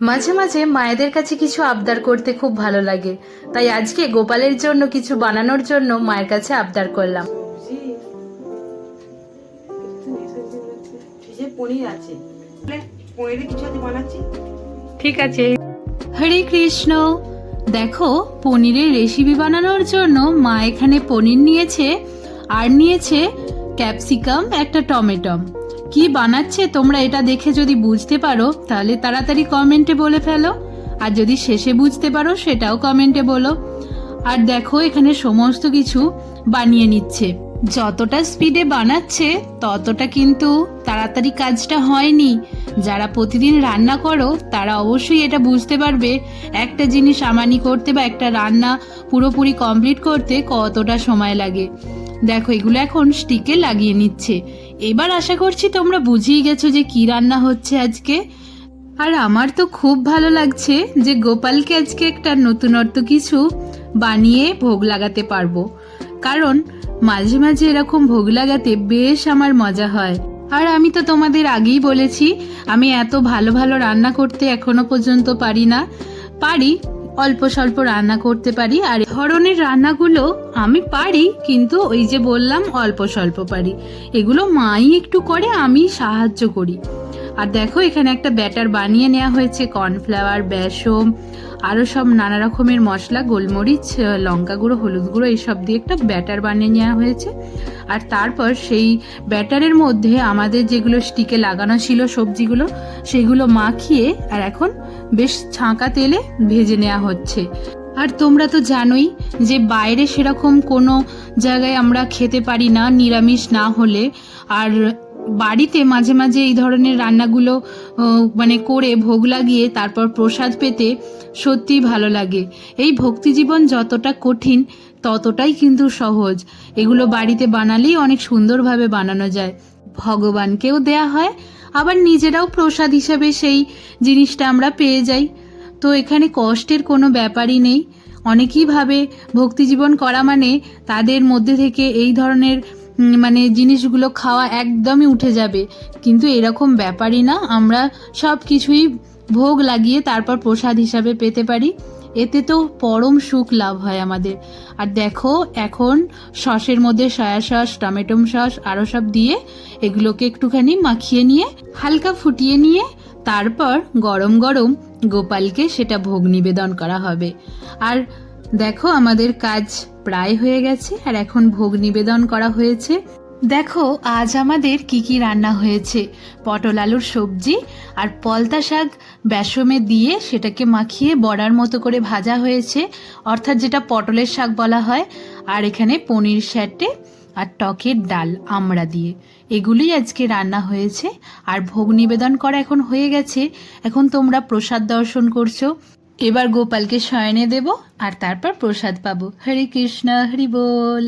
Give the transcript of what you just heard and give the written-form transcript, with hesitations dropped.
মাঝে মাঝে মায়েদের কাছে কিছু আবদার করতে খুব ভালো লাগে, তাই আজকে গোপালের জন্য কিছু বানানোর জন্য মায়ের কাছে আবদার করলাম। ঠিক আছে। হরে কৃষ্ণ। দেখো, পনিরের রেসিপি বানানোর জন্য মা এখানে পনির নিয়েছে আর নিয়েছে ক্যাপসিকাম, একটা টমেটো। কি বানাচ্ছে তোমরা এটা দেখে যদি বুঝতে পারো তাহলে তাড়াতাড়ি কমেন্টে বলে ফেলো, আর যদি শেষে বুঝতে পারো সেটাও কমেন্টে বলো। আর দেখো, এখানে সমস্ত কিছু বানিয়ে নিচ্ছে। যতটা স্পিডে বানাচ্ছে ততটা কিন্তু তাড়াতাড়ি কাজটা হয়নি। যারা প্রতিদিন রান্না করো তারা অবশ্যই এটা বুঝতে পারবে একটা জিনিস আমানি করতে বা একটা রান্না পুরোপুরি কমপ্লিট করতে কতটা সময় লাগে। দেখো, এগুলো এখন স্টিকে লাগিয়ে নিচ্ছে। এবার আশা করছি তোমরা বুঝেই গেছো যে কি রান্না হচ্ছে আজকে। আর আমার তো খুব ভালো লাগছে যে গোপালকে আজকে একটা নতুনত্ব কিছু বানিয়ে ভোগ লাগাতে পারবো, কারণ মাঝে মাঝে এরকম ভোগ লাগাতে বেশ আমার মজা হয়। আর আমি তো তোমাদের আগেই বলেছি আমি এত ভালো ভালো রান্না করতে এখনো পর্যন্ত পারি না। পারি, অল্প স্বল্প রান্না করতে পারি, আর ধরনের রান্নাগুলো আমি পারি, কিন্তু ওই যে বললাম অল্প স্বল্প পারি। এগুলো মাই একটু করে, আমি সাহায্য করি। আর দেখো, এখানে একটা ব্যাটার বানিয়ে নেওয়া হয়েছে, কর্নফ্লাওয়ার, বেসন, আরও সব নানা রকমের মশলা, গোলমরিচ, লঙ্কা গুঁড়ো, হলুদ গুঁড়ো এইসব দিয়ে একটা ব্যাটার বানিয়ে নেওয়া হয়েছে। আর তারপর সেই ব্যাটারের মধ্যে আমাদের যেগুলো স্টিকে লাগানো ছিল সবজিগুলো, সেগুলো মাখিয়ে আর এখন বেশ ছাঁকা তেলে ভেজে নেওয়া হচ্ছে। আর তোমরা তো জানোই যে বাইরে সেরকম কোনো জায়গায় আমরা খেতে পারি না নিরামিষ না হলে। আর বাড়িতে মাঝে মাঝে এই ধরনের রান্নাগুলো মানে করে ভোগ লাগিয়ে তারপর প্রসাদ পেতে সত্যিই ভালো লাগে। এই ভক্তি জীবন যতটা কঠিন ততটাই কিন্তু সহজ। এগুলো বাড়িতে বানালেই অনেক সুন্দরভাবে বানানো যায়, ভগবানকেও দেয়া হয়, আবার নিজেরাও প্রসাদ হিসাবে সেই জিনিসটা আমরা পেয়ে যাই। তো এখানে কষ্টের কোনো ব্যাপারই নেই। অনেকেই ভাবে ভক্তিজীবন করা মানে তাদের মধ্যে থেকে এই ধরনের মানে জিনিসগুলো খাওয়া একদমই উঠে যাবে, কিন্তু এরকম ব্যাপারই না। আমরা সব কিছুই ভোগ লাগিয়ে তারপর প্রসাদ হিসাবে পেতে পারি, এতে তো পরম সুখ লাভ হয় আমাদের। আর দেখো, এখন সসের মধ্যে সয়া সস, টমেটো সস আরও সব দিয়ে এগুলোকে একটুখানি মাখিয়ে নিয়ে হালকা ফুটিয়ে নিয়ে তারপর গরম গরম গোপালকে সেটা ভোগ নিবেদন করা হবে। আর দেখো, আমাদের কাজ প্রায় হয়ে গেছে, আর এখন ভোগ নিবেদন করা হয়েছে। দেখো, আজ আমাদের কি কি রান্না হয়েছে। পটল আলুর সবজি আর পলতা শাক বেসমে দিয়ে সেটাকে মাখিয়ে বড়ার মতো করে ভাজা হয়েছে, অর্থাৎ যেটা পটলের শাক বলা হয়। আর এখানে পনির স্যাটে আর টকের ডাল আমড়া দিয়ে, এগুলি আজকে রান্না হয়েছে। আর ভোগ নিবেদন করা এখন হয়ে গেছে। এখন তোমরা প্রসাদ দর্শন করছো, এবার গোপালকে শয়নে দেব আর তারপর প্রসাদ পাবো। হরে কৃষ্ণ, হরি বল।